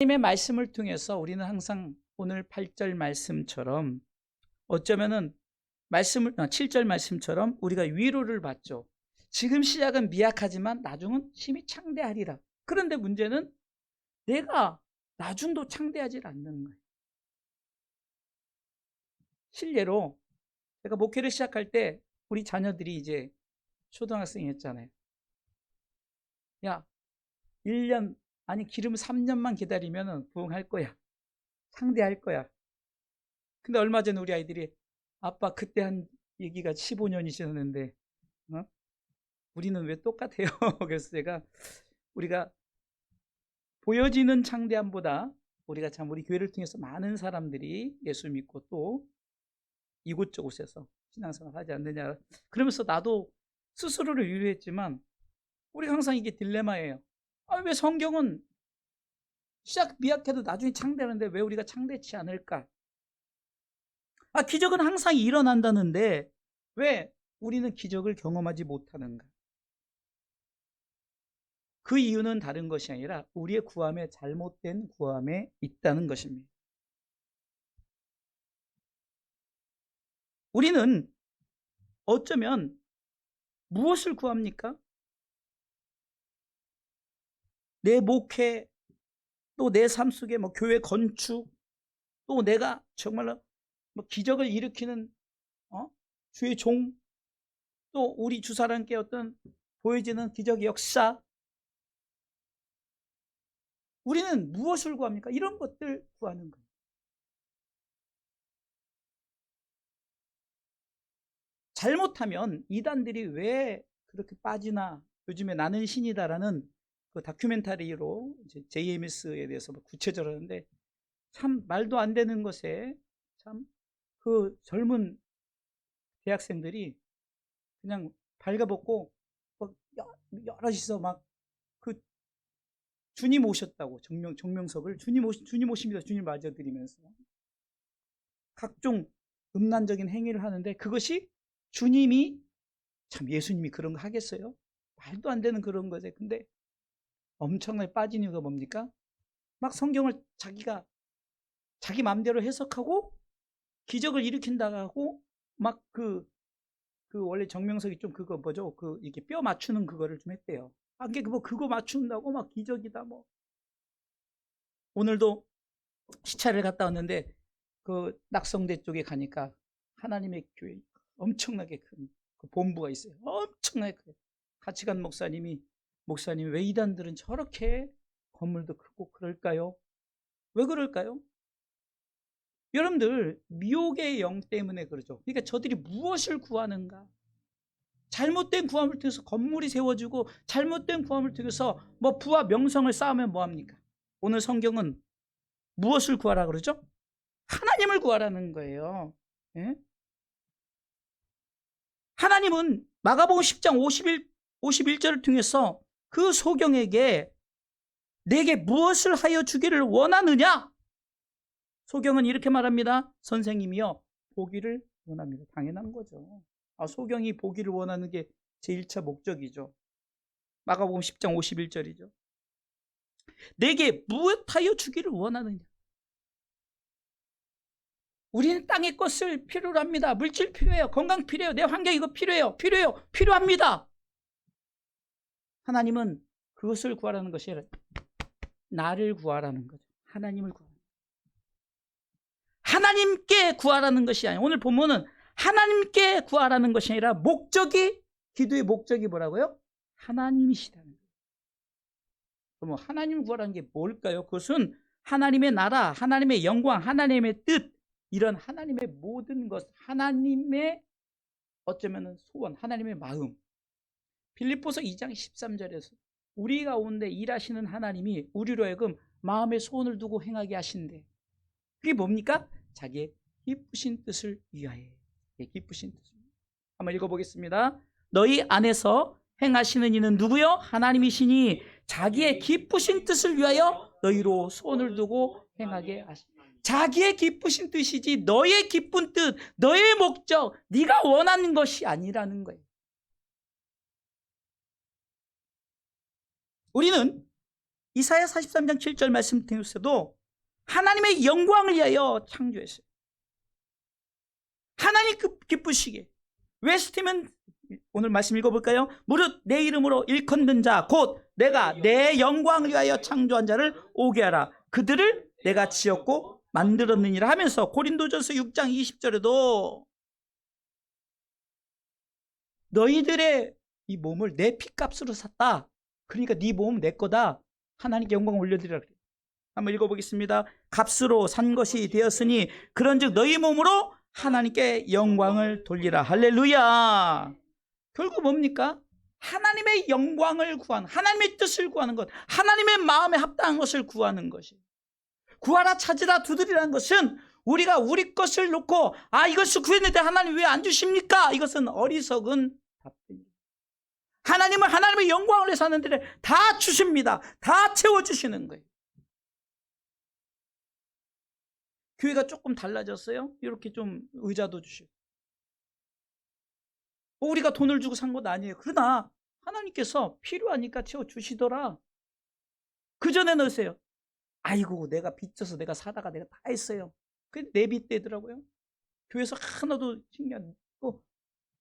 하나님의 말씀을 통해서 우리는 항상 오늘 8절 말씀처럼 어쩌면은 7절 말씀처럼 우리가 위로를 받죠. 지금 시작은 미약하지만 나중은 심히 창대하리라. 그런데 문제는 내가 나중도 창대하지 않는 거예요. 실례로 제가 목회를 시작할 때 우리 자녀들이 이제 초등학생이었잖아요. 야, 1년 아니 기름 3년만 기다리면 부흥할 거야. 창대할 거야. 근데 얼마 전에 우리 아이들이 아빠 그때 한 얘기가 15년이 지났는데 우리는 왜 똑같아요? 그래서 제가 우리가 보여지는 창대함보다 우리가 참 우리 교회를 통해서 많은 사람들이 예수 믿고 또 이곳저곳에서 신앙생활 하지 않느냐. 그러면서 나도 스스로를 위로했지만 우리 항상 이게 딜레마예요. 왜 성경은 시작 미약해도 나중에 창대하는데 왜 우리가 창대치 않을까? 기적은 항상 일어난다는데 왜 우리는 기적을 경험하지 못하는가? 그 이유는 다른 것이 아니라 우리의 구함에 잘못된 구함에 있다는 것입니다. 우리는 어쩌면 무엇을 구합니까? 내 목회, 또 내 삶 속에 교회 건축, 또 내가 정말로 기적을 일으키는 주의 종, 또 우리 주사람께 어떤 보여지는 기적의 역사, 우리는 무엇을 구합니까? 이런 것들 구하는 거예요. 잘못하면 이단들이 왜 그렇게 빠지나. 요즘에 나는 신이다라는 그 다큐멘터리로 JMS에 대해서 구체적으로 하는데 참 말도 안 되는 것에 참 그 젊은 대학생들이 그냥 발가벗고 여럿이서 그 주님 오셨다고 정명석을 주님 오십니다. 주님 맞아드리면서 각종 음란적인 행위를 하는데 그것이 주님이 참 예수님이 그런 거 하겠어요? 말도 안 되는 그런 거죠. 근데 엄청나게 빠진 이유가 뭡니까? 막 성경을 자기 마음대로 해석하고 기적을 일으킨다고 하고 막 원래 정명석이 좀 그거 뭐죠? 이렇게 뼈 맞추는 그거를 좀 했대요. 그거 맞춘다고 막 기적이다 뭐. 오늘도 시차를 갔다 왔는데 그 낙성대 쪽에 가니까 하나님의 교회 엄청나게 큰 그 본부가 있어요. 엄청나게 커요. 같이 간 목사님 왜 이단들은 저렇게 건물도 크고 그럴까요? 왜 그럴까요? 여러분들 미혹의 영 때문에 그러죠. 그러니까 저들이 무엇을 구하는가? 잘못된 구함을 통해서 건물이 세워지고 잘못된 구함을 통해서 부와 명성을 쌓으면 뭐합니까? 오늘 성경은 무엇을 구하라 그러죠? 하나님을 구하라는 거예요. 예? 하나님은 마가복음 10장 51절을 통해서 그 소경에게 내게 무엇을 하여 주기를 원하느냐? 소경은 이렇게 말합니다. 선생님이요, 보기를 원합니다. 당연한 거죠. 소경이 보기를 원하는 게 제1차 목적이죠. 마가복음 10장 51절이죠. 내게 무엇하여 주기를 원하느냐? 우리는 땅의 것을 필요로 합니다. 물질 필요해요. 건강 필요해요. 내 환경 이거 필요합니다. 하나님은 그것을 구하라는 것이 아니라 나를 구하라는 거죠. 하나님을 구하라는 거죠. 하나님께 구하라는 것이 아니에요. 오늘 본문은 하나님께 구하라는 것이 아니라 기도의 목적이 뭐라고요? 하나님이시다는 거예요. 그럼 하나님 구하라는 게 뭘까요? 그것은 하나님의 나라, 하나님의 영광, 하나님의 뜻, 이런 하나님의 모든 것, 하나님의 어쩌면 소원, 하나님의 마음. 빌립보서 2장 13절에서 우리 가운데 일하시는 하나님이 우리로 하여금 마음의 소원을 두고 행하게 하신대. 그게 뭡니까? 자기의 기쁘신 뜻을 위하여. 기쁘신 뜻을. 한번 읽어보겠습니다. 너희 안에서 행하시는 이는 누구요? 하나님이시니 자기의 기쁘신 뜻을 위하여 너희로 소원을 두고 행하게 하신다. 자기의 기쁘신 뜻이지 너의 기쁜 뜻, 너의 목적, 네가 원하는 것이 아니라는 거예요. 우리는 이사야 43장 7절 말씀 드렸어도 하나님의 영광을 위하여 창조했어요. 하나님 기쁘시게. 웨스티면 오늘 말씀 읽어볼까요? 무릇 내 이름으로 일컫는 자 곧 내가 내 영광을 위하여 창조한 자를 오게 하라. 그들을 내가 지었고 만들었느니라 하면서 고린도전서 6장 20절에도 너희들의 이 몸을 내 피값으로 샀다. 그러니까 네 몸은 내 거다. 하나님께 영광을 올려드리라. 한번 읽어보겠습니다. 값으로 산 것이 되었으니 그런즉 너희 몸으로 하나님께 영광을 돌리라. 할렐루야. 결국 뭡니까? 하나님의 영광을 구하는, 하나님의 뜻을 구하는 것, 하나님의 마음에 합당한 것을 구하는 것이. 구하라 찾으라 두드리라는 것은 우리가 우리 것을 놓고 이것을 구했는데 하나님 왜 안 주십니까? 이것은 어리석은 답변입니다. 하나님은 하나님의 영광을 위해서 하는데 다 주십니다. 다 채워주시는 거예요. 교회가 조금 달라졌어요. 이렇게 좀 의자도 주시고. 우리가 돈을 주고 산 것도 아니에요. 그러나 하나님께서 필요하니까 채워주시더라. 그 전에 넣으세요. 아이고 내가 빚져서 내가 사다가 내가 다 했어요. 그게 내 빚 되더라고요. 교회에서 하나도 신경 또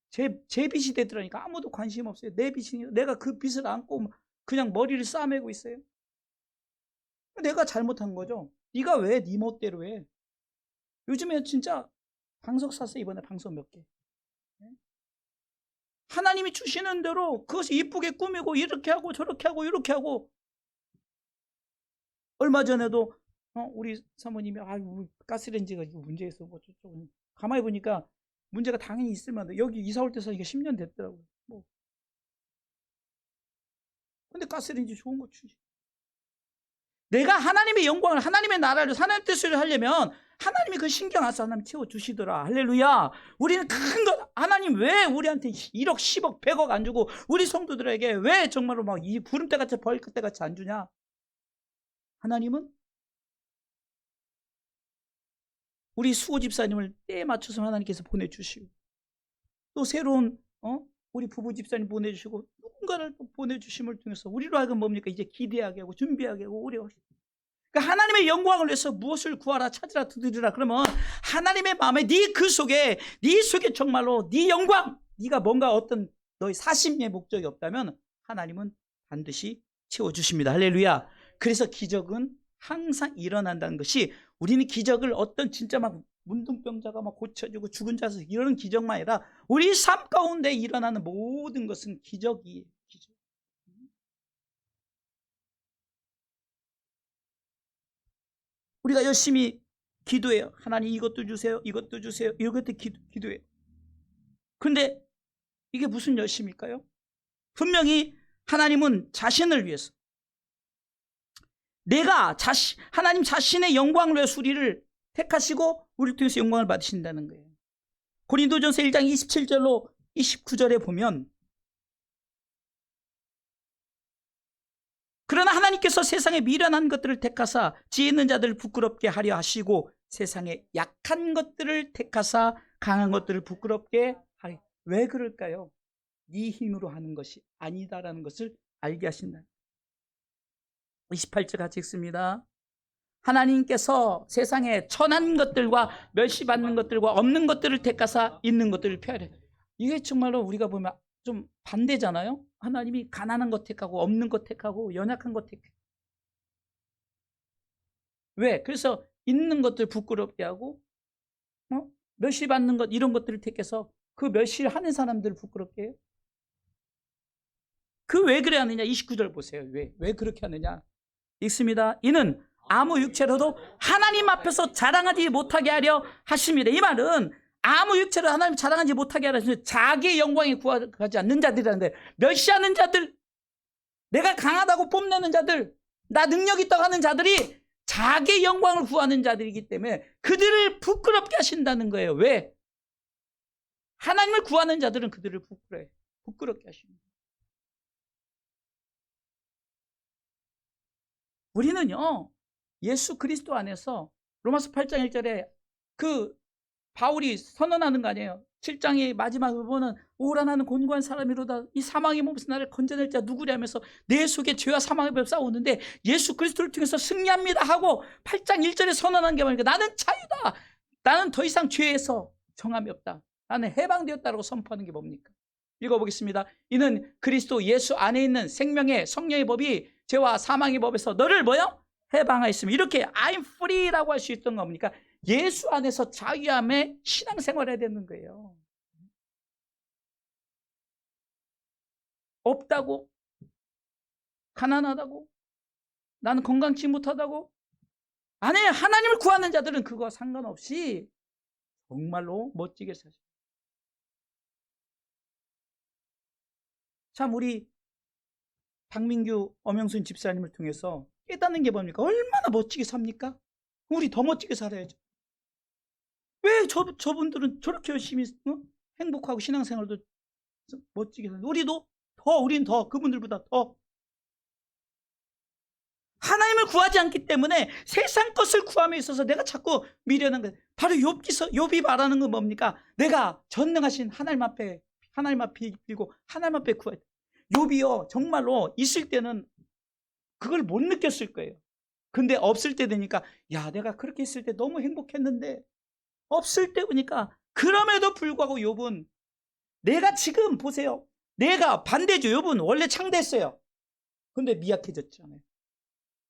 제 빚이 되더라니까 아무도 관심 없어요. 내 빚이 내가 그 빚을 안고 그냥 머리를 싸매고 있어요. 내가 잘못한 거죠. 네가 왜 네 멋대로 해? 요즘에 진짜 방석 샀어요. 이번에 방석 몇 개. 하나님이 주시는 대로 그것이 이쁘게 꾸미고 이렇게 하고 저렇게 하고 이렇게 하고. 얼마 전에도 우리 사모님이 가스레인지가 문제 있어 뭐 저쪽 가만히 보니까 문제가 당연히 있을 만한데 여기 이사 올 때서 이게 10년 됐더라고요. 뭐. 근데 가스레인지 좋은 거 주지. 내가 하나님의 영광을 하나님의 나라를 하나님의 뜻을 하려면 하나님이 그 신경 안 써. 하나님 채워주시더라. 할렐루야. 우리는 큰 거 하나님 왜 우리한테 1억 10억 100억 안 주고 우리 성도들에게 왜 정말로 막 이 구름대같이 벌크대같이 안 주냐. 하나님은 우리 수호 집사님을 때에 맞춰서 하나님께서 보내주시고 또 새로운 우리 부부 집사님 보내주시고 누군가를 또 보내주심을 통해서 우리로 하여금 뭡니까? 이제 기대하게 하고 준비하게 하고 우리 그러니까 하나님의 영광을 위해서 무엇을 구하라 찾으라 두드리라. 그러면 하나님의 마음에 네 속에 정말로 네 영광 네가 뭔가 어떤 너의 사심의 목적이 없다면 하나님은 반드시 채워주십니다. 할렐루야. 그래서 기적은 항상 일어난다는 것이 우리는 기적을 어떤 진짜 막 문둥병자가 막 고쳐지고 죽은 자서 이런 기적만 아니라 우리 삶 가운데 일어나는 모든 것은 기적이에요. 기적. 우리가 열심히 기도해요. 하나님 이것도 주세요. 이것도 주세요. 이것도 기도해요. 그런데 이게 무슨 열심일까요? 분명히 하나님은 자신을 위해서 하나님 자신의 영광을 위해서 우리를 택하시고 우리를 통해서 영광을 받으신다는 거예요. 고린도전서 1장 27절로 29절에 보면 그러나 하나님께서 세상에 미련한 것들을 택하사 지혜 있는 자들을 부끄럽게 하려 하시고 세상에 약한 것들을 택하사 강한 것들을 부끄럽게 하리. 왜 그럴까요? 네 힘으로 하는 것이 아니다라는 것을 알게 하신다. 28절 같이 읽습니다. 하나님께서 세상에 천한 것들과 멸시받는 것들과 없는 것들을 택하사 있는 것들을 폐하려. 이게 정말로 우리가 보면 좀 반대잖아요. 하나님이 가난한 것 택하고 없는 것 택하고 연약한 것 택하고. 왜? 그래서 있는 것들 부끄럽게 하고 멸시받는 것 이런 것들을 택해서 그 멸시를 하는 사람들을 부끄럽게 해요. 그 왜 그래 하느냐. 29절 보세요. 왜 그렇게 하느냐. 읽습니다. 이는 아무 육체로도 하나님 앞에서 자랑하지 못하게 하려 하십니다. 이 말은 아무 육체로 하나님 자랑하지 못하게 하려 하십니다. 자기의 영광에 구하지 않는 자들이라는데 멸시하는 자들, 내가 강하다고 뽐내는 자들, 나 능력 있다고 하는 자들이 자기의 영광을 구하는 자들이기 때문에 그들을 부끄럽게 하신다는 거예요. 왜? 하나님을 구하는 자들은 그들을 부끄럽게 하십니다. 우리는요, 예수 그리스도 안에서 로마서 8장 1절에 그 바울이 선언하는 거 아니에요. 7장의 마지막 부분은 오라 나는 곤고한 사람이로다. 이 사망의 몸에서 나를 건져낼 자 누구랴면서 내 속에 죄와 사망의 법을 싸우는데 예수 그리스도를 통해서 승리합니다 하고 8장 1절에 선언한 게 뭐니까 나는 자유다. 나는 더 이상 죄에서 정함이 없다. 나는 해방되었다라고 선포하는 게 뭡니까? 읽어보겠습니다. 이는 그리스도 예수 안에 있는 생명의 성령의 법이 죄와 사망의 법에서 너를 뭐요? 해방하였으면 이렇게 I'm free라고 할 수 있던 겁니까? 예수 안에서 자유함의 신앙생활을 해야 되는 거예요. 없다고? 가난하다고? 나는 건강치 못하다고? 아니, 하나님을 구하는 자들은 그거 상관없이 정말로 멋지게 사죠. 참 우리 박민규 엄영순 집사님을 통해서 깨닫는 게 뭡니까? 얼마나 멋지게 삽니까? 우리 더 멋지게 살아야죠. 왜 저분들은 저렇게 열심히 행복하고 신앙생활도 멋지게 살아요? 우린 더 그분들보다 더 하나님을 구하지 않기 때문에 세상 것을 구함에 있어서 내가 자꾸 미련한 거예요. 바로 욥이 말하는 건 뭡니까? 내가 전능하신 하나님 앞에 빌고 하나님 앞에 구해야 돼. 욥이요 정말로 있을 때는 그걸 못 느꼈을 거예요. 근데 없을 때 되니까 야 내가 그렇게 있을 때 너무 행복했는데 없을 때 보니까 그럼에도 불구하고 욥은 내가 지금 보세요. 내가 반대죠. 욥은 원래 창대했어요. 근데 미약해졌잖아요.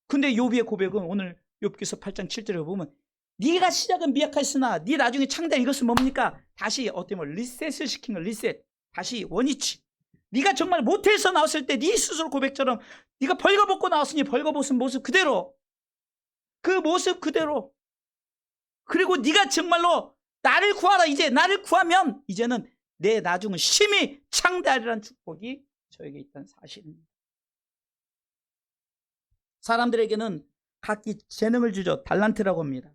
근데 욥의 고백은 오늘 욥기서 8장 7절에 보면 네가 시작은 미약하였으나 네 나중에 창대한 이것은 뭡니까? 다시 어떻게 보면 리셋을 시킨 거 리셋. 다시 원위치. 네가 정말 모텔에서 나왔을 때 네 스스로 고백처럼 네가 벌거벗고 나왔으니 벌거벗은 모습 그대로 그 모습 그대로 그리고 네가 정말로 나를 구하라. 이제 나를 구하면 이제는 내 나중은 심히 창대하리라는 축복이 저에게 있다는 사실입니다. 사람들에게는 각기 재능을 주죠. 달란트라고 합니다.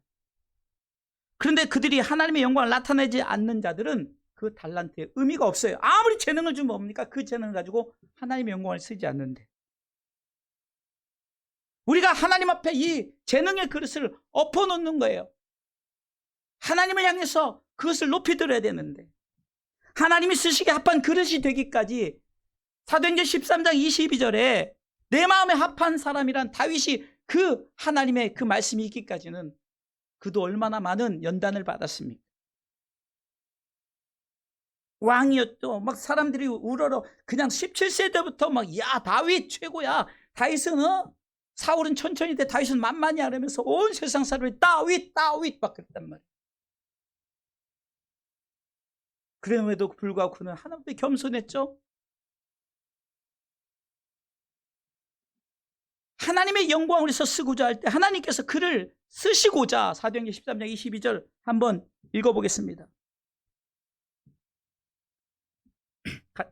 그런데 그들이 하나님의 영광을 나타내지 않는 자들은 그 달란트에 의미가 없어요. 아무리 재능을 주면 뭡니까? 그 재능을 가지고 하나님의 영광을 쓰지 않는데 우리가 하나님 앞에 이 재능의 그릇을 엎어놓는 거예요. 하나님을 향해서 그것을 높이 들어야 되는데 하나님이 쓰시기에 합한 그릇이 되기까지 사도행전 13장 22절에 내 마음에 합한 사람이란 다윗이 그 하나님의 그 말씀이 있기까지는 그도 얼마나 많은 연단을 받았습니까? 왕이었죠. 막 사람들이 우러러 그냥 17세 때부터 막 야 다윗 최고야. 다윗은 사울은 천천히 돼 다윗은 만만히 하려면서 온 세상 사람들이 다윗 막 그랬단 말이에요. 그럼에도 불구하고 그는 하나님 앞에 겸손했죠. 하나님의 영광을 위해서 쓰고자 할 때 하나님께서 그를 쓰시고자 사도행전 13장 22절 한번 읽어보겠습니다.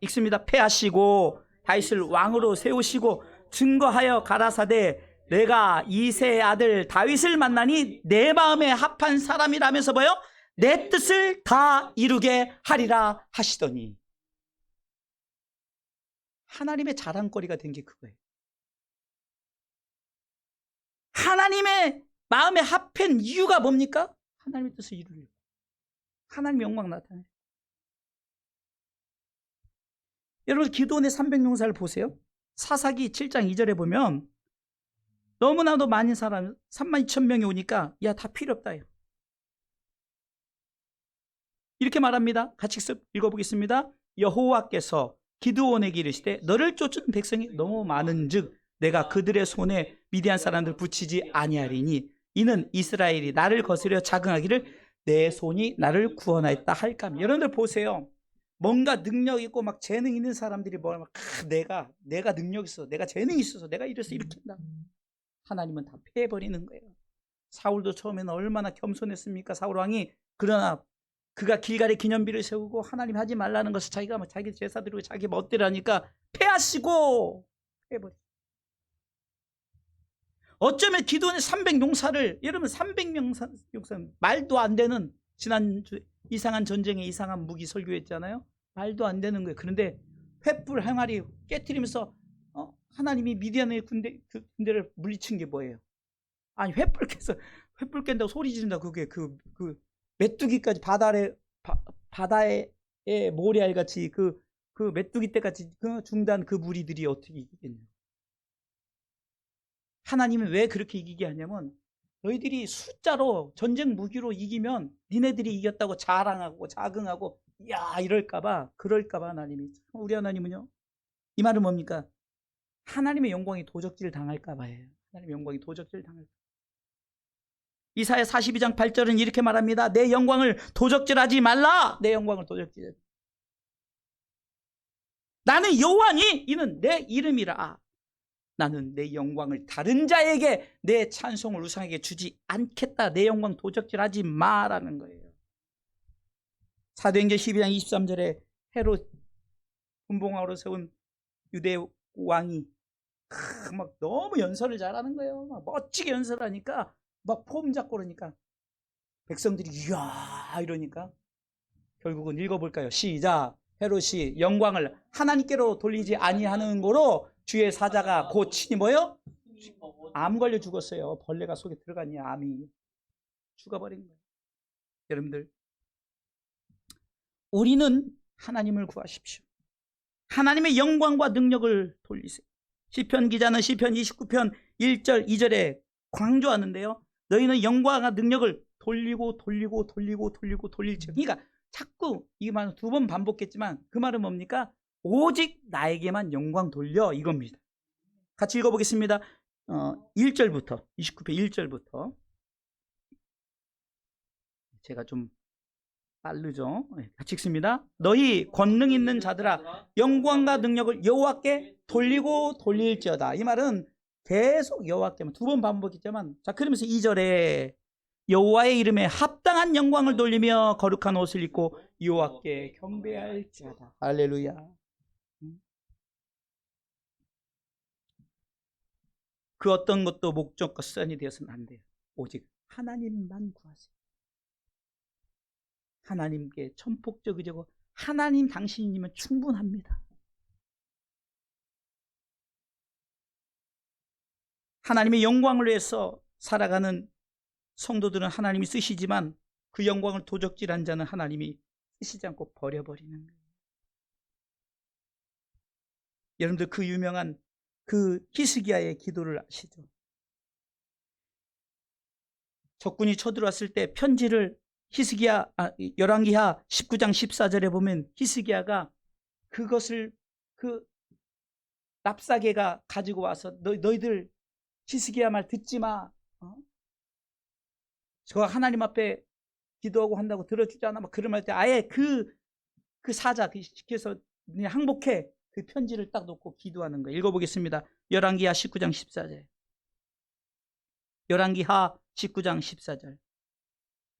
읽습니다. 패하시고 다윗을 왕으로 세우시고 증거하여 가라사대 내가 이새의 아들 다윗을 만나니 내 마음에 합한 사람이라면서 뭐요? 내 뜻을 다 이루게 하리라 하시더니 하나님의 자랑거리가 된 게 그거예요. 하나님의 마음에 합한 이유가 뭡니까? 하나님의 뜻을 이루려고. 하나님의 영광 나타내. 여러분 기도원의 300용사를 보세요. 사사기 7장 2절에 보면 너무나도 많은 사람 32,000명이 오니까 야 다 필요 없다. 이렇게 말합니다. 같이 읽어보겠습니다. 여호와께서 기드온에게 이르시되 너를 쫓은 백성이 너무 많은즉 내가 그들의 손에 미디안 사람들 붙이지 아니하리니 이는 이스라엘이 나를 거스려 자긍하기를 내 손이 나를 구원하였다 할까. 여러분들 보세요. 뭔가 능력 있고 막 재능 있는 사람들이 뭐 내가 능력 있어, 내가 재능이 있어서 내가 이래서 이렇게 한다. 하나님은 다 패해버리는 거예요. 사울도 처음에는 얼마나 겸손했습니까? 사울 왕이. 그러나 그가 길갈에 기념비를 세우고 하나님 하지 말라는 것을 자기가 막 자기 제사 드리고 자기 멋대로 하니까 패하시고 패해버려. 어쩌면 기도원의 300용사를 여러분 300용사 말도 안 되는 지난주 이상한 전쟁에 이상한 무기 설교했잖아요. 말도 안 되는 거예요. 그런데 횃불 항아리 깨트리면서 하나님이 미디안의 군대를 물리친 게 뭐예요? 아니 횃불 깬다고 소리 지른다. 그게 그 메뚜기까지 바다에 모래알같이 그 메뚜기 떼같이 그 중단 그 무리들이 어떻게 이기겠냐. 하나님은 왜 그렇게 이기게 하냐면 너희들이 숫자로 전쟁 무기로 이기면 니네들이 이겼다고 자랑하고 자긍하고 야 이럴까봐 그럴까봐 하나님이. 우리 하나님은요, 이 말은 뭡니까? 하나님의 영광이 도적질 당할까봐 해요. 하나님의 영광이 도적질 당할까. 이사야 42장 8절은 이렇게 말합니다. 내 영광을 도적질하지 말라. 내 영광을 도적질하지. 나는 여호와니 이는 내 이름이라. 나는 내 영광을 다른 자에게 내 찬송을 우상에게 주지 않겠다. 내 영광 도적질하지 마라는 거예요. 사도행전 12장 23절에 헤롯 분봉왕으로 세운 유대 왕이 막 너무 연설을 잘하는 거예요. 막 멋지게 연설하니까 막 폼 잡고 그러니까 백성들이 이야 이러니까 결국은 읽어볼까요? 시작. 헤롯이 영광을 하나님께로 돌리지 아니하는 거로 주의 사자가 곧 친히 뭐요? 암 걸려 죽었어요. 벌레가 속에 들어갔냐 암이 죽어버린 거예요. 여러분들, 우리는 하나님을 구하십시오. 하나님의 영광과 능력을 돌리세요. 시편 기자는 시편 29편 1절 2절에 강조하는데요. 너희는 영광과 능력을 돌리고 돌릴지. 그러니까 자꾸 이 말은 두 번 반복했지만 그 말은 뭡니까? 오직 나에게만 영광 돌려 이겁니다. 같이 읽어보겠습니다. 1절부터 29편 1절부터 제가 좀 빠르죠. 같이 읽습니다. 너희 권능 있는 자들아 영광과 능력을 여호와께 돌리고 돌릴지어다. 이 말은 계속 여호와께만 두 번 반복했지만 자 그러면서 2절에 여호와의 이름에 합당한 영광을 돌리며 거룩한 옷을 입고 여호와께 경배할지어다. 할렐루야. 그 어떤 것도 목적과 수단이 되어서는 안 돼요. 오직 하나님만 구하세요. 하나님께 천폭적 의지고 하나님 당신이면 충분합니다. 하나님의 영광을 위해서 살아가는 성도들은 하나님이 쓰시지만 그 영광을 도적질한 자는 하나님이 쓰시지 않고 버려버리는 거예요. 여러분들 그 유명한 그 히스기야의 기도를 아시죠? 적군이 쳐들어왔을 때 편지를 열왕기하 19장 14절에 보면 히스기야가 그것을 그 랍사게가 가지고 와서 너희들 히스기야 말 듣지 마. 저 하나님 앞에 기도하고 한다고 들어주지 않아. 막 그런 말 때 아예 그 사자 시켜서 항복해 그 편지를 딱 놓고 기도하는 거예요. 읽어보겠습니다. 열왕기하 19장 14절. 열왕기하 19장 14절.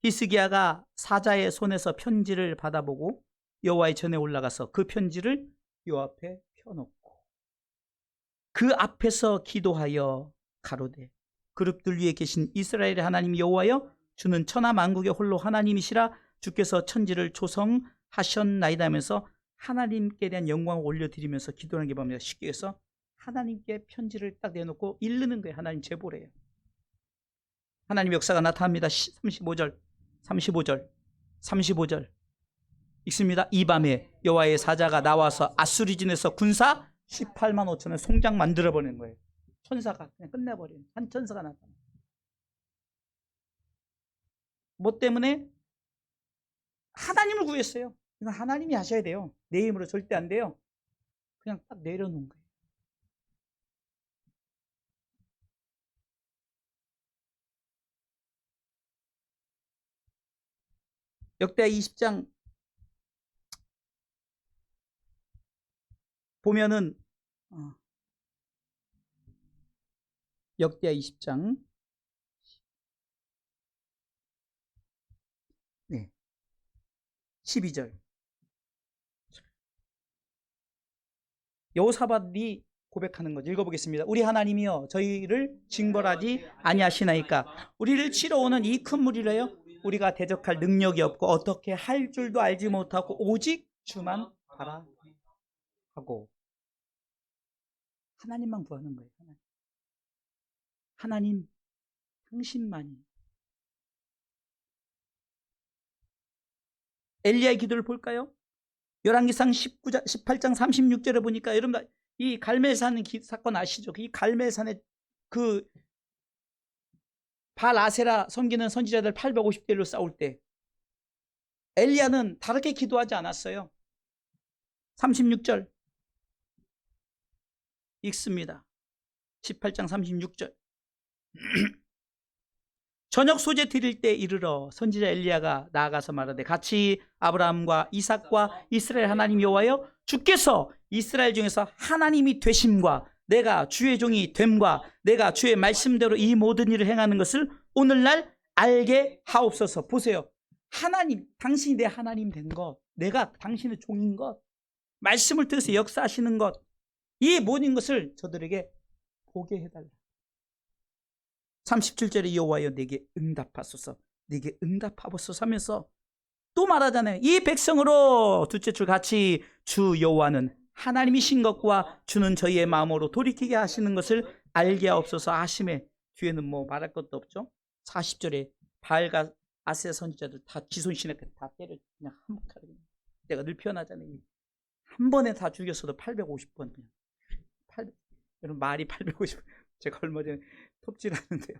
히스기야가 사자의 손에서 편지를 받아보고 여호와의 전에 올라가서 그 편지를 여호와 앞에 펴놓고 그 앞에서 기도하여 가로되 그룹들 위에 계신 이스라엘의 하나님 여호와여 주는 천하 만국의 홀로 하나님이시라 주께서 천지를 조성하셨나이다 하면서 하나님께 대한 영광을 올려드리면서 기도하는 게 뭡니까? 쉽게 해서 하나님께 편지를 딱 내놓고 읽는 거예요. 하나님 제보래요. 하나님 역사가 나타납니다. 35절 읽습니다. 이 밤에 여호와의 사자가 나와서 아수리진에서 군사 18만 5천을 송장 만들어버리는 거예요. 천사가 그냥 끝내버리는 한 천사가 나타나. 뭐 때문에? 하나님을 구했어요. 이건 하나님이 하셔야 돼요. 내 힘으로 절대 안 돼요. 그냥 딱 내려놓은 거예요. 역대하 20장 보면은 역대하 20장 12절 여호사밧이 고백하는 거죠. 읽어보겠습니다. 우리 하나님이여 저희를 징벌하지 아니하시나이까. 우리를 치러 오는 이 큰 무리를요 우리가 대적할 능력이 없고 어떻게 할 줄도 알지 못하고 오직 주만 바라하고. 하나님만 구하는 거예요. 하나님 당신만이. 엘리야의 기도를 볼까요? 열왕기상 18장 36절에 보니까 여러분 이 갈멜산 사건 아시죠? 이 갈멜산에 그 바알 아세라 섬기는 선지자들 850대로 싸울 때 엘리야는 다르게 기도하지 않았어요. 36절 읽습니다. 18장 36절 저녁 소재 드릴 때 이르러 선지자 엘리야가 나아가서 말하되 같이 아브라함과 이삭과 이스라엘 하나님 여호와여 주께서 이스라엘 중에서 하나님이 되심과 내가 주의 종이 됨과 내가 주의 말씀대로 이 모든 일을 행하는 것을 오늘날 알게 하옵소서. 보세요. 하나님, 당신이 내 하나님 된 것, 내가 당신의 종인 것, 말씀을 통해서 역사하시는 것, 이 모든 것을 저들에게 보게 해달라. 37절에 여호와여 내게 응답하소서, 내게 응답하소서 하면서 또 말하잖아요. 이 백성으로 둘째 줄 같이 주 여호와는 하나님이신 것과 주는 저희의 마음으로 돌이키게 하시는 것을 알게 하옵소서 하심에 뒤에는 뭐 말할 것도 없죠. 40절에 바알과 아세라 선지자들 다 지손신에게 다 때려 그냥 한 칼에 내가 늘 표현하잖아요. 한 번에 다 죽였어도 850번 그냥. 여러분 말이 850번. 제가 얼마 전에 톱질하는데요.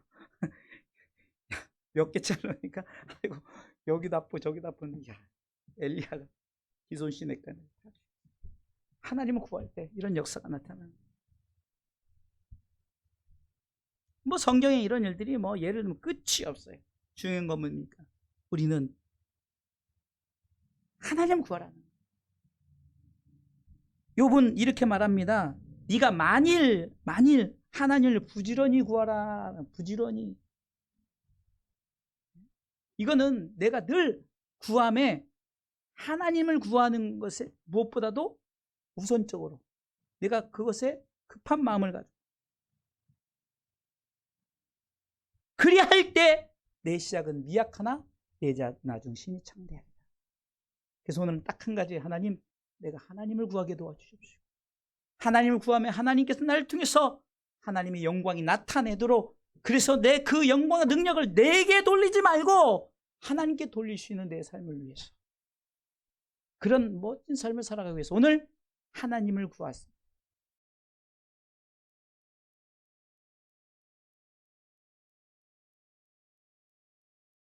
몇 개 자르니까 아이고 여기도 아프고 저기도 아프는데 야 엘리야가 지손신에게 하나님을 구할 때 이런 역사가 나타나는. 뭐 성경에 이런 일들이 뭐 예를 들면 끝이 없어요. 중요한 건 뭡니까? 우리는 하나님을 구하라는 거예요. 욥은 이렇게 말합니다. 네가 만일 하나님을 부지런히 구하라. 부지런히. 이거는 내가 늘 구함에 하나님을 구하는 것에 무엇보다도 우선적으로 내가 그것에 급한 마음을 가지고 그리할 때 내 시작은 미약하나 내 나중 신이 창대하리라. 그래서 오늘은 딱 한 가지, 하나님 내가 하나님을 구하게 도와주십시오. 하나님을 구하면 하나님께서 나를 통해서 하나님의 영광이 나타내도록, 그래서 내 그 영광의 능력을 내게 돌리지 말고 하나님께 돌릴 수 있는 내 삶을 위해서, 그런 멋진 삶을 살아가기 위해서 오늘 하나님을 구하세요.